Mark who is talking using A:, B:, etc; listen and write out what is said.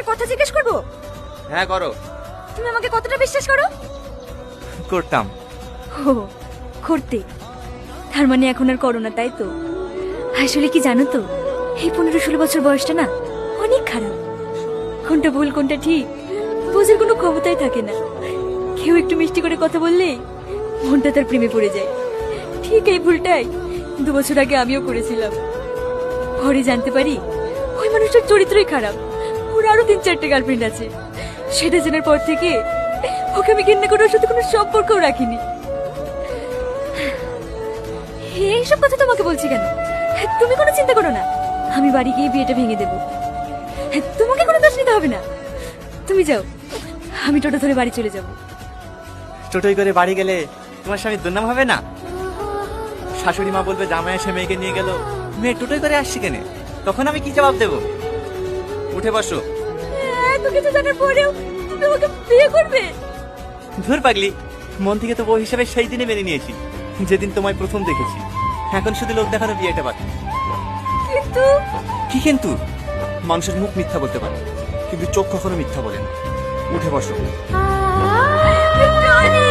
A: কথা জিজ্ঞেস করবো?
B: হ্যাঁ করো।
A: তুমি আমাকে কতটা বিশ্বাস করো?
B: করতাম।
A: ও, করতে। তার মানে এখন আর করো না, তাই তো? আসলে কি জানো তো, এই 15-16 বছর বয়সটা না অনেক খারাপ। কোনটা ভুল কোনটা ঠিক বোঝার কোনো ক্ষমতাই থাকে না। কেউ একটু মিষ্টি করে কথা বললেই মনটা তার প্রেমে পড়ে যায়। ঠিক এই ভুলটাই 2 বছর আগে আমিও করেছিলাম। পরে জানতে পারি ওই মানুষটার চরিত্রই খারাপ। ওর আরো 3-4টে গার্লফ্রেন্ড আছে। সেটা জানার পর থেকে ওকে আমি ঘেন্না করে ওর সাথে কোনো সম্পর্কও রাখিনি। এইসব কথা তোমাকে বলছি কেন? তুমি কোনো চিন্তা করো না, আমি বাড়ি গিয়ে বিয়েটা ভেঙে দেব। তোমাকে কোনো দোষ নিতে হবে না। তুমি যাও, আমি টোটো ধরে বাড়ি চলে যাব।
B: টোটোই করে বাড়ি গেলে তোমার স্বামীর দুর্নাম হবে না? শাশুড়ি মা বলবে জামাই এসে মেয়েকে নিয়ে গেল, মেয়ে টোটোই করে আসছে কেনে? তখন আমি কি জবাব দেব? উঠে বসো।
A: এত কিছু জানার পরেও তুমি আমাকে বিয়ে করবে?
B: ধুর পাগলি, মন থেকে তো বউ হিসেবে সেই দিনে মেনে নিয়েছি যেদিন তোমায় প্রথম দেখেছি। এখন শুধু লোক দেখানো বিয়েটা বাকি।
A: কিন্তু
B: কি কিন্তু? মানুষের মুখ মিথ্যা বলতে পারে, কিন্তু চোখ কখনো মিথ্যা বলে না। উঠে বসো।
A: টনি!